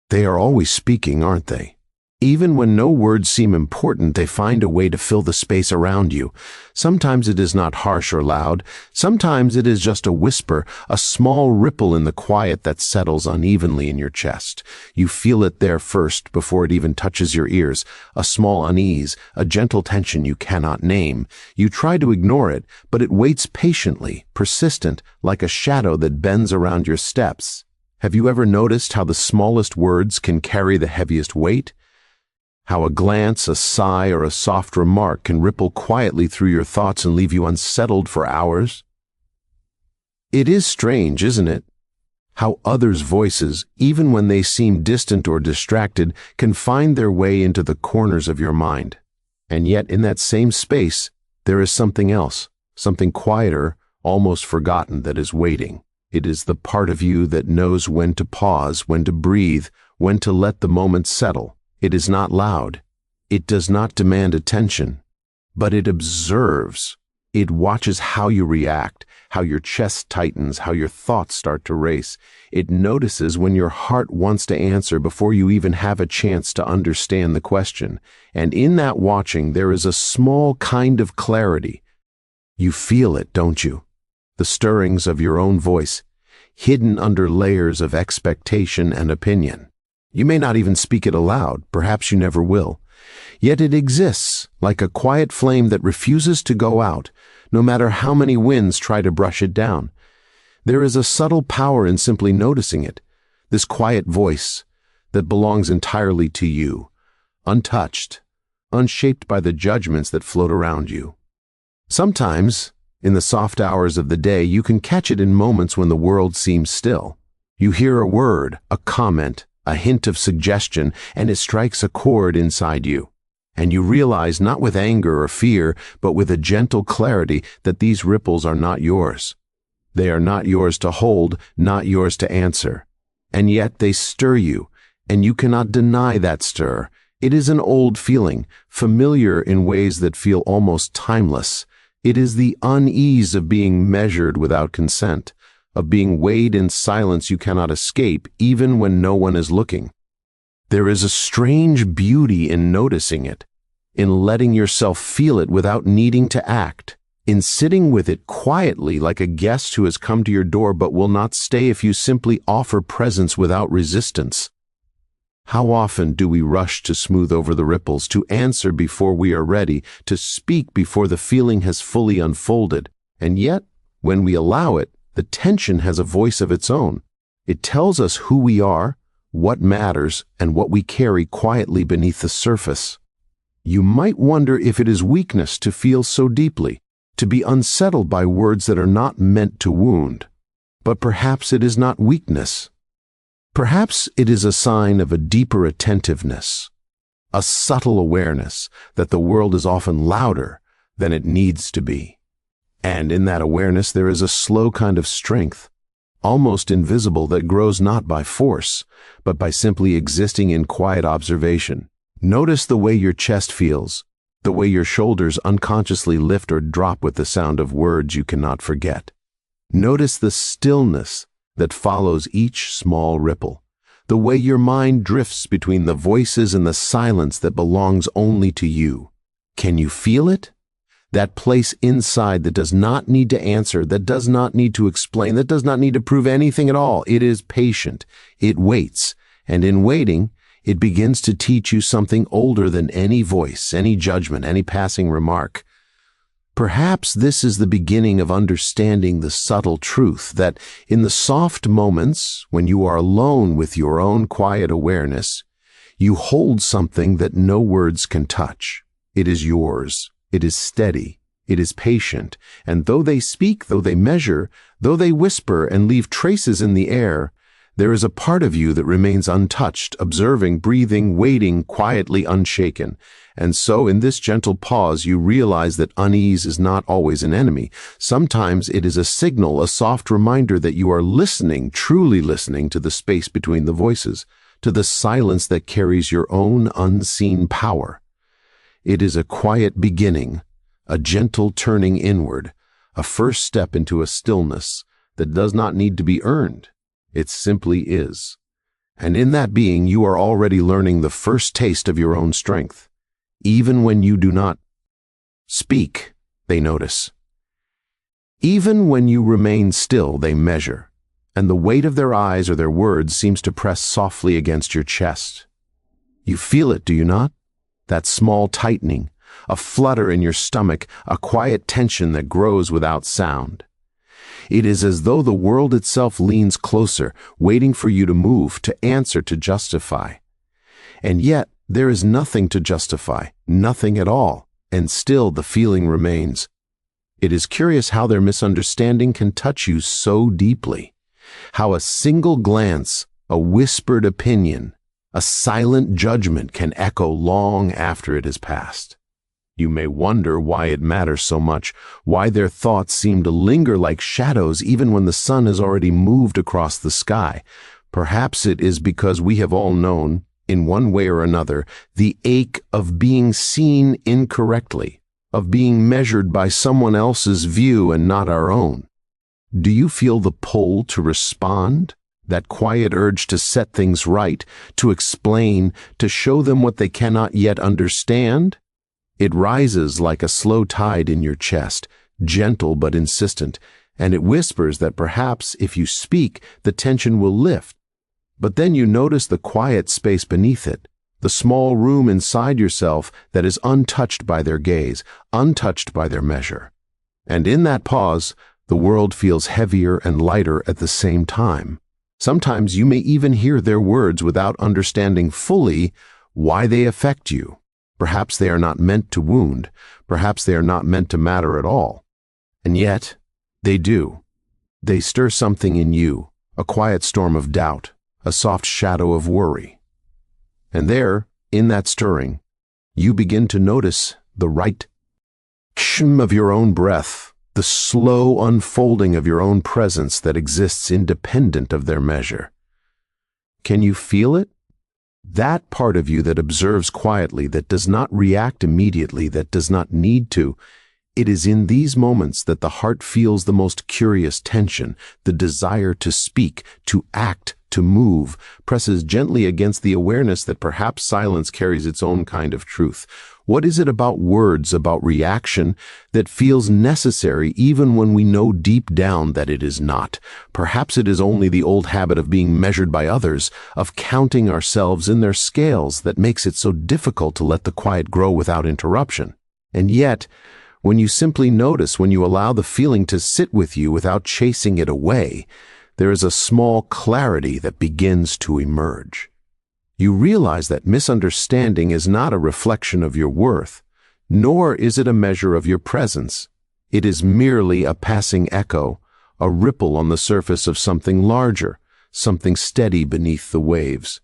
They are always speaking, aren't they? Even when no words seem important, they find a way to fill the space around you. Sometimes it is not harsh or loud. Sometimes it is just a whisper, a small ripple in the quiet that settles unevenly in your chest. You feel it there first before it even touches your ears, a small unease, a gentle tension you cannot name. You try to ignore it, but it waits patiently, persistent, like a shadow that bends around your steps. Have you ever noticed how the smallest words can carry the heaviest weight? How a glance, a sigh, or a soft remark can ripple quietly through your thoughts and leave you unsettled for hours? It is strange, isn't it? How others' voices, even when they seem distant or distracted, can find their way into the corners of your mind. And yet, in that same space, there is something else, something quieter, almost forgotten, that is waiting. It is the part of you that knows when to pause, when to breathe, when to let the moment settle. It is not loud. It does not demand attention, but it observes. It watches how you react, how your chest tightens, how your thoughts start to race. It notices when your heart wants to answer before you even have a chance to understand the question. And in that watching, there is a small kind of clarity. You feel it, don't you? The stirrings of your own voice, hidden under layers of expectation and opinion. You may not even speak it aloud, perhaps you never will. Yet it exists, like a quiet flame that refuses to go out, no matter how many winds try to brush it down. There is a subtle power in simply noticing it, this quiet voice that belongs entirely to you, untouched, unshaped by the judgments that float around you. Sometimes, in the soft hours of the day, you can catch it in moments when the world seems still. You hear a word, a comment, a hint of suggestion, and it strikes a chord inside you. And you realize, not with anger or fear, but with a gentle clarity, that these ripples are not yours. They are not yours to hold, not yours to answer. And yet they stir you, and you cannot deny that stir. It is an old feeling, familiar in ways that feel almost timeless. It is the unease of being measured without consent, of being weighed in silence you cannot escape, even when no one is looking. There is a strange beauty in noticing it, in letting yourself feel it without needing to act, in sitting with it quietly like a guest who has come to your door but will not stay if you simply offer presence without resistance. How often do we rush to smooth over the ripples, to answer before we are ready, to speak before the feeling has fully unfolded, and yet, when we allow it, the tension has a voice of its own. It tells us who we are, what matters, and what we carry quietly beneath the surface. You might wonder if it is weakness to feel so deeply, to be unsettled by words that are not meant to wound. But perhaps it is not weakness. Perhaps it is a sign of a deeper attentiveness, a subtle awareness that the world is often louder than it needs to be. And in that awareness there is a slow kind of strength, almost invisible, that grows not by force, but by simply existing in quiet observation. Notice the way your chest feels, the way your shoulders unconsciously lift or drop with the sound of words you cannot forget. Notice the stillness that follows each small ripple, the way your mind drifts between the voices and the silence that belongs only to you. Can you feel it? That place inside that does not need to answer, that does not need to explain, that does not need to prove anything at all. It is patient. It waits. And in waiting, it begins to teach you something older than any voice, any judgment, any passing remark. Perhaps this is the beginning of understanding the subtle truth that in the soft moments, when you are alone with your own quiet awareness, you hold something that no words can touch. It is yours. It is steady, it is patient, and though they speak, though they measure, though they whisper and leave traces in the air, there is a part of you that remains untouched, observing, breathing, waiting, quietly unshaken. And so in this gentle pause you realize that unease is not always an enemy. Sometimes it is a signal, a soft reminder that you are listening, truly listening to the space between the voices, to the silence that carries your own unseen power. It is a quiet beginning, a gentle turning inward, a first step into a stillness that does not need to be earned. It simply is. And in that being, you are already learning the first taste of your own strength. Even when you do not speak, they notice. Even when you remain still, they measure, and the weight of their eyes or their words seems to press softly against your chest. You feel it, do you not? That small tightening, a flutter in your stomach, a quiet tension that grows without sound. It is as though the world itself leans closer, waiting for you to move, to answer, to justify. And yet, there is nothing to justify, nothing at all, and still the feeling remains. It is curious how their misunderstanding can touch you so deeply, how a single glance, a whispered opinion, a silent judgment can echo long after it has passed. You may wonder why it matters so much, why their thoughts seem to linger like shadows even when the sun has already moved across the sky. Perhaps it is because we have all known, in one way or another, the ache of being seen incorrectly, of being measured by someone else's view and not our own. Do you feel the pull to respond? That quiet urge to set things right, to explain, to show them what they cannot yet understand? It rises like a slow tide in your chest, gentle but insistent, and it whispers that perhaps if you speak, the tension will lift. But then you notice the quiet space beneath it, the small room inside yourself that is untouched by their gaze, untouched by their measure. And in that pause, the world feels heavier and lighter at the same time. Sometimes you may even hear their words without understanding fully why they affect you. Perhaps they are not meant to wound. Perhaps they are not meant to matter at all. And yet, they do. They stir something in you, a quiet storm of doubt, a soft shadow of worry. And there, in that stirring, you begin to notice the right shim of your own breath, the slow unfolding of your own presence that exists independent of their measure. Can you feel it? That part of you that observes quietly, that does not react immediately, that does not need to. It is in these moments that the heart feels the most curious tension, the desire to speak, to act, to move, presses gently against the awareness that perhaps silence carries its own kind of truth. What is it about words, about reaction, that feels necessary even when we know deep down that it is not? Perhaps it is only the old habit of being measured by others, of counting ourselves in their scales, that makes it so difficult to let the quiet grow without interruption. And yet, when you simply notice, when you allow the feeling to sit with you without chasing it away, there is a small clarity that begins to emerge. You realize that misunderstanding is not a reflection of your worth, nor is it a measure of your presence. It is merely a passing echo, a ripple on the surface of something larger, something steady beneath the waves.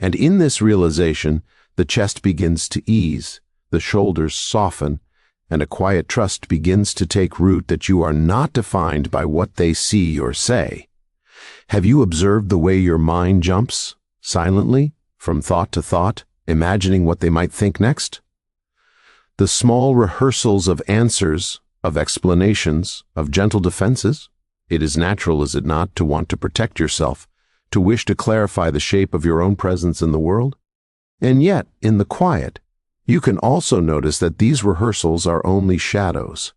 And in this realization, the chest begins to ease, the shoulders soften, and a quiet trust begins to take root that you are not defined by what they see or say. Have you observed the way your mind jumps, silently, from thought to thought, imagining what they might think next? The small rehearsals of answers, of explanations, of gentle defenses? It is natural, is it not, to want to protect yourself, to wish to clarify the shape of your own presence in the world? And yet, in the quiet, you can also notice that these rehearsals are only shadows.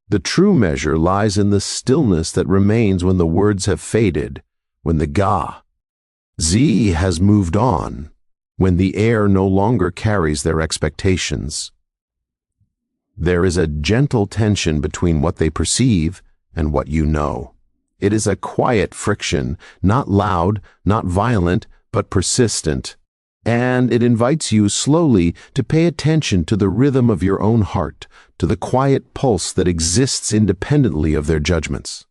The true measure lies in the stillness that remains when the words have faded, when the Z has moved on, when the air no longer carries their expectations. There is a gentle tension between what they perceive and what you know. It is a quiet friction, not loud, not violent, but persistent. And it invites you slowly to pay attention to the rhythm of your own heart, to the quiet pulse that exists independently of their judgments.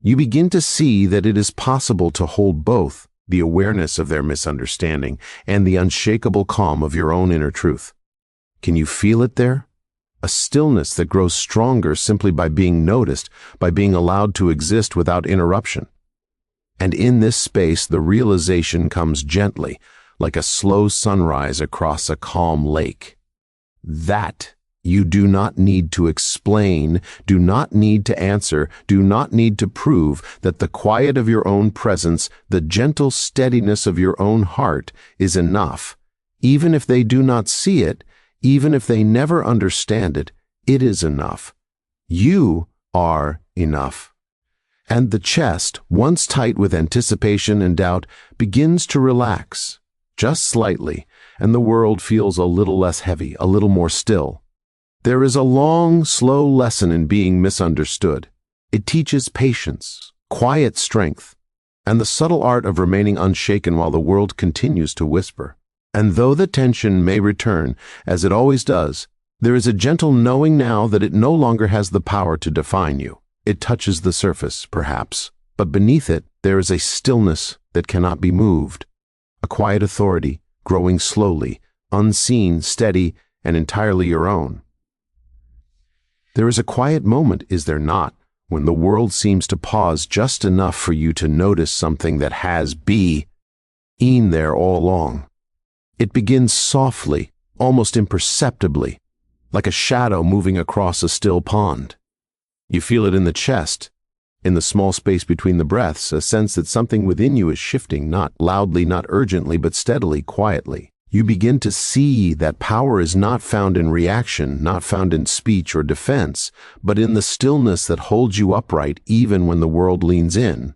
You begin to see that it is possible to hold both, the awareness of their misunderstanding and the unshakable calm of your own inner truth. Can you feel it there? A stillness that grows stronger simply by being noticed, by being allowed to exist without interruption. And in this space, the realization comes gently, like a slow sunrise across a calm lake. That You do not need to explain, do not need to answer, do not need to prove that the quiet of your own presence, the gentle steadiness of your own heart is enough. Even if they do not see it, even if they never understand it, it is enough. You are enough. And the chest, once tight with anticipation and doubt, begins to relax, just slightly, and the world feels a little less heavy, a little more still. There is a long, slow lesson in being misunderstood. It teaches patience, quiet strength, and the subtle art of remaining unshaken while the world continues to whisper. And though the tension may return, as it always does, there is a gentle knowing now that it no longer has the power to define you. It touches the surface, perhaps, but beneath it there is a stillness that cannot be moved, a quiet authority, growing slowly, unseen, steady, and entirely your own. There is a quiet moment, is there not, when the world seems to pause just enough for you to notice something that has been there all along. It begins softly, almost imperceptibly, like a shadow moving across a still pond. You feel it in the chest, in the small space between the breaths, a sense that something within you is shifting, not loudly, not urgently, but steadily, quietly. You begin to see that power is not found in reaction, not found in speech or defense, but in the stillness that holds you upright even when the world leans in.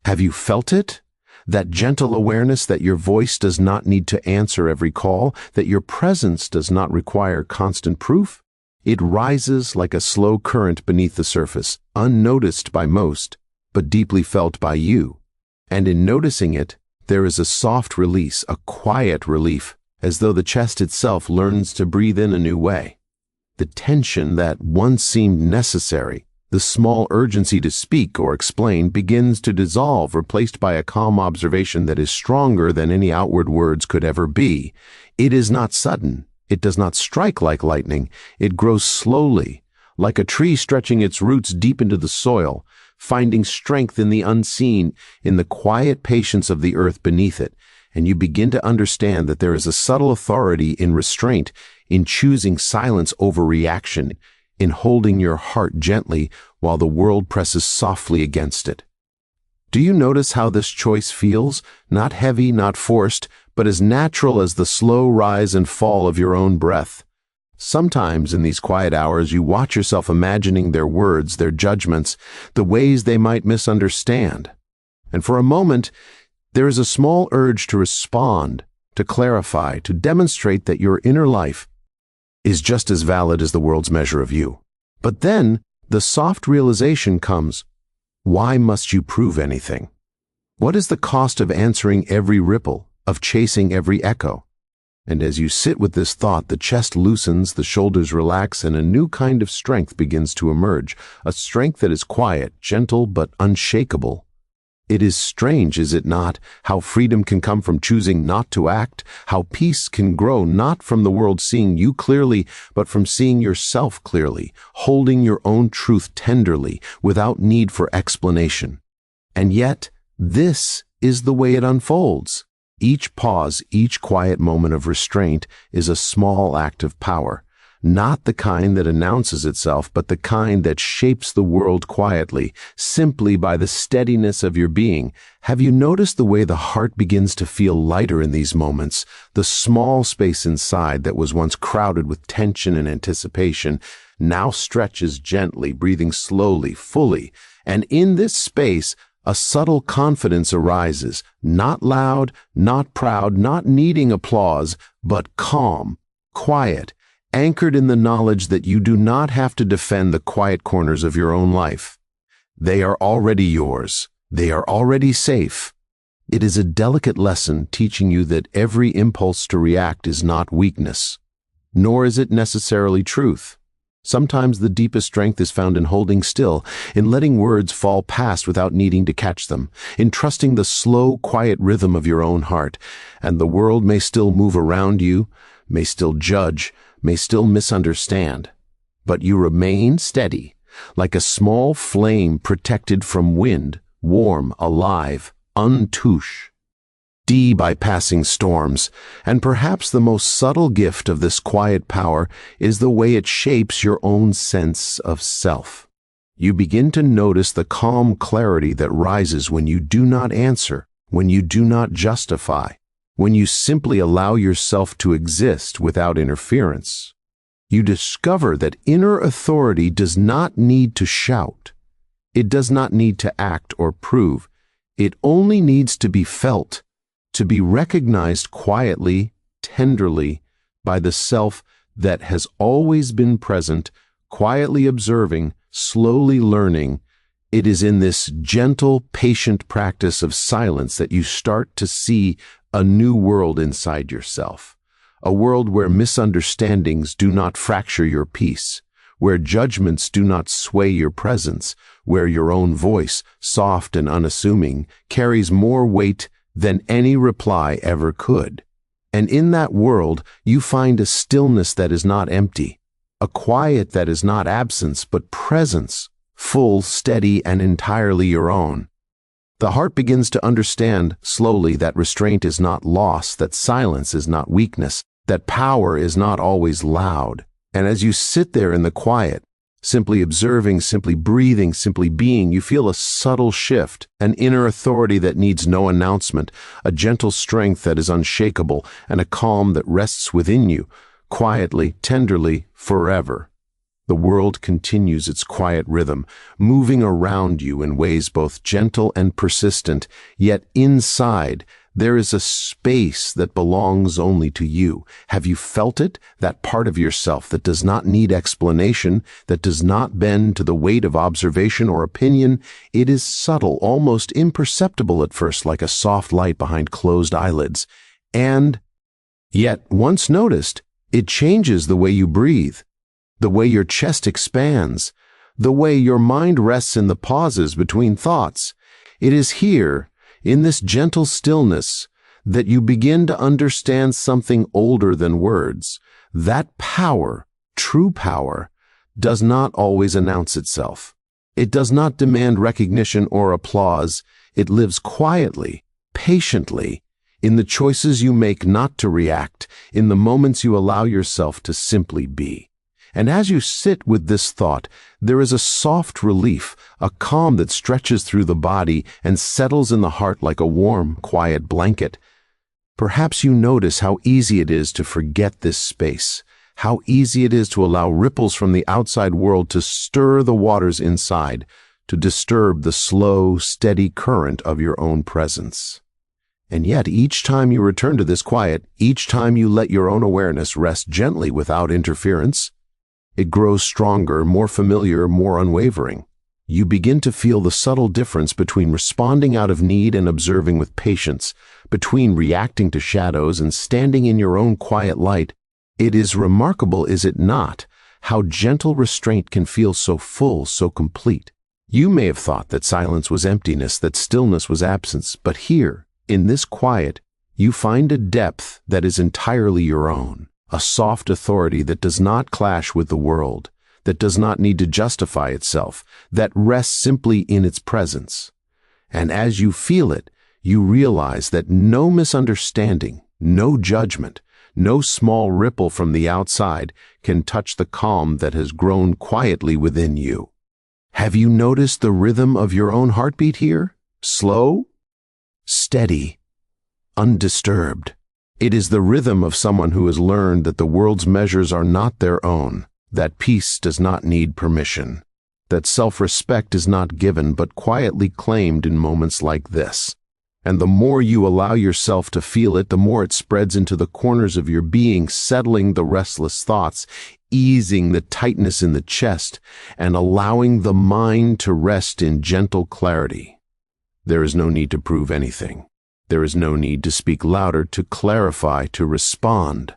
Have you felt it? That gentle awareness that your voice does not need to answer every call, that your presence does not require constant proof? It rises like a slow current beneath the surface, unnoticed by most, but deeply felt by you. And in noticing it, there is a soft release, a quiet relief, as though the chest itself learns to breathe in a new way. The tension that once seemed necessary, the small urgency to speak or explain, begins to dissolve, replaced by a calm observation that is stronger than any outward words could ever be. It is not sudden. It does not strike like lightning. It grows slowly, like a tree stretching its roots deep into the soil, finding strength in the unseen, in the quiet patience of the earth beneath it, and you begin to understand that there is a subtle authority in restraint, in choosing silence over reaction, in holding your heart gently while the world presses softly against it. Do you notice how this choice feels? Not heavy, not forced, but as natural as the slow rise and fall of your own breath. Sometimes in these quiet hours you watch yourself imagining their words, their judgments, the ways they might misunderstand. And for a moment, there is a small urge to respond, to clarify, to demonstrate that your inner life is just as valid as the world's measure of you. But then the soft realization comes, why must you prove anything? What is the cost of answering every ripple, of chasing every echo? And as you sit with this thought, the chest loosens, the shoulders relax, and a new kind of strength begins to emerge, a strength that is quiet, gentle, but unshakable. It is strange, is it not, how freedom can come from choosing not to act, how peace can grow not from the world seeing you clearly, but from seeing yourself clearly, holding your own truth tenderly, without need for explanation. And yet, this is the way it unfolds. Each pause, each quiet moment of restraint is a small act of power, not the kind that announces itself, but the kind that shapes the world quietly, simply by the steadiness of your being. Have you noticed the way the heart begins to feel lighter in these moments? The small space inside that was once crowded with tension and anticipation now stretches gently, breathing slowly, fully, and in this space, a subtle confidence arises, not loud, not proud, not needing applause, but calm, quiet, anchored in the knowledge that you do not have to defend the quiet corners of your own life. They are already yours. They are already safe. It is a delicate lesson teaching you that every impulse to react is not weakness, nor is it necessarily truth. Sometimes the deepest strength is found in holding still, in letting words fall past without needing to catch them, in trusting the slow, quiet rhythm of your own heart. And the world may still move around you, may still judge, may still misunderstand. But you remain steady, like a small flame protected from wind, warm, alive, untouched. bypassing storms, and perhaps the most subtle gift of this quiet power is the way it shapes your own sense of self. You begin to notice the calm clarity that rises when you do not answer, when you do not justify, when you simply allow yourself to exist without interference. You discover that inner authority does not need to shout. It does not need to act or prove. It only needs to be felt, to be recognized quietly, tenderly, by the self that has always been present, quietly observing, slowly learning. It is in this gentle, patient practice of silence that you start to see a new world inside yourself. A world where misunderstandings do not fracture your peace, where judgments do not sway your presence, where your own voice, soft and unassuming, carries more weight than any reply ever could. And in that world, you find a stillness that is not empty, a quiet that is not absence but presence, full, steady, and entirely your own. The heart begins to understand slowly that restraint is not loss, that silence is not weakness, that power is not always loud. And as you sit there in the quiet, simply observing, simply breathing, simply being, you feel a subtle shift, an inner authority that needs no announcement, a gentle strength that is unshakable, and a calm that rests within you, quietly, tenderly, forever. The world continues its quiet rhythm, moving around you in ways both gentle and persistent, yet inside, there is a space that belongs only to you. Have you felt it? That part of yourself that does not need explanation, that does not bend to the weight of observation or opinion. It is subtle, almost imperceptible at first, like a soft light behind closed eyelids. And yet, once noticed, it changes the way you breathe, the way your chest expands, the way your mind rests in the pauses between thoughts. It is here, in this gentle stillness, that you begin to understand something older than words. That power, true power, does not always announce itself. It does not demand recognition or applause. It lives quietly, patiently, in the choices you make not to react, in the moments you allow yourself to simply be. And as you sit with this thought, there is a soft relief, a calm that stretches through the body and settles in the heart like a warm, quiet blanket. Perhaps you notice how easy it is to forget this space, how easy it is to allow ripples from the outside world to stir the waters inside, to disturb the slow, steady current of your own presence. And yet, each time you return to this quiet, each time you let your own awareness rest gently without interference, it grows stronger, more familiar, more unwavering. You begin to feel the subtle difference between responding out of need and observing with patience, between reacting to shadows and standing in your own quiet light. It is remarkable, is it not, how gentle restraint can feel so full, so complete. You may have thought that silence was emptiness, that stillness was absence, but here, in this quiet, you find a depth that is entirely your own. A soft authority that does not clash with the world, that does not need to justify itself, that rests simply in its presence. And as you feel it, you realize that no misunderstanding, no judgment, no small ripple from the outside can touch the calm that has grown quietly within you. Have you noticed the rhythm of your own heartbeat here? Slow, steady, undisturbed. It is the rhythm of someone who has learned that the world's measures are not their own, that peace does not need permission, that self-respect is not given but quietly claimed in moments like this. And the more you allow yourself to feel it, the more it spreads into the corners of your being, settling the restless thoughts, easing the tightness in the chest, and allowing the mind to rest in gentle clarity. There is no need to prove anything. There is no need to speak louder, to clarify, to respond.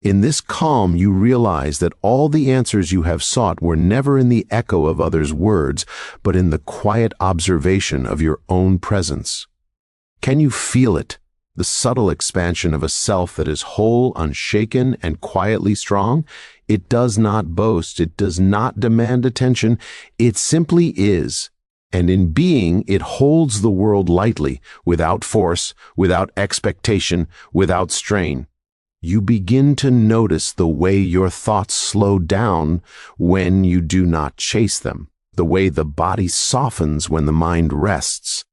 In this calm, you realize that all the answers you have sought were never in the echo of others' words, but in the quiet observation of your own presence. Can you feel it, the subtle expansion of a self that is whole, unshaken, and quietly strong? It does not boast, it does not demand attention, it simply is. And in being, it holds the world lightly, without force, without expectation, without strain. You begin to notice the way your thoughts slow down when you do not chase them, the way the body softens when the mind rests,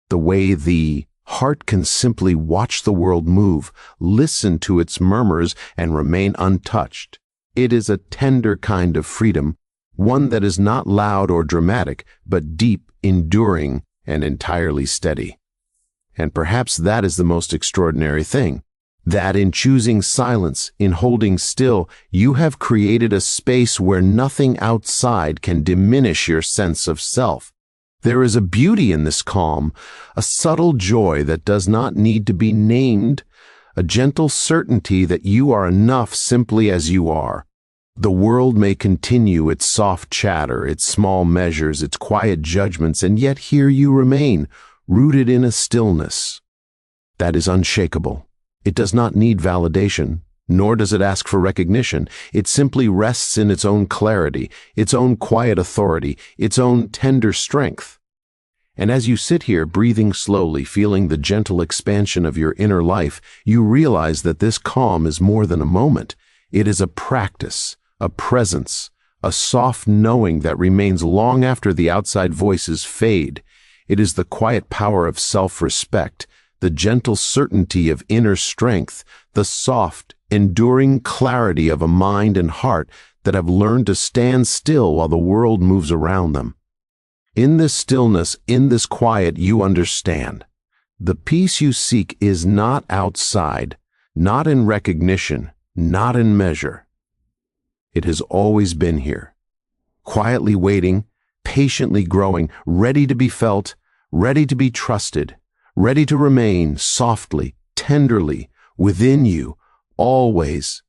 the way the heart can simply watch the world move, listen to its murmurs, and remain untouched. It is a tender kind of freedom, one that is not loud or dramatic, but deep, enduring, and entirely steady. And perhaps that is the most extraordinary thing, that in choosing silence, in holding still, you have created a space where nothing outside can diminish your sense of self. There is a beauty in this calm, a subtle joy that does not need to be named, a gentle certainty that you are enough simply as you are. The world may continue its soft chatter, its small measures, its quiet judgments, and yet here you remain, rooted in a stillness that is unshakable. It does not need validation, nor does it ask for recognition. It simply rests in its own clarity, its own quiet authority, its own tender strength. And as you sit here, breathing slowly, feeling the gentle expansion of your inner life, you realize that this calm is more than a moment. It is a practice, a presence, a soft knowing that remains long after the outside voices fade. It is the quiet power of self-respect, the gentle certainty of inner strength, the soft, enduring clarity of a mind and heart that have learned to stand still while the world moves around them. In this stillness, in this quiet, you understand. The peace you seek is not outside, not in recognition, not in measure. It has always been here, quietly waiting, patiently growing, ready to be felt, ready to be trusted, ready to remain softly, tenderly, within you, always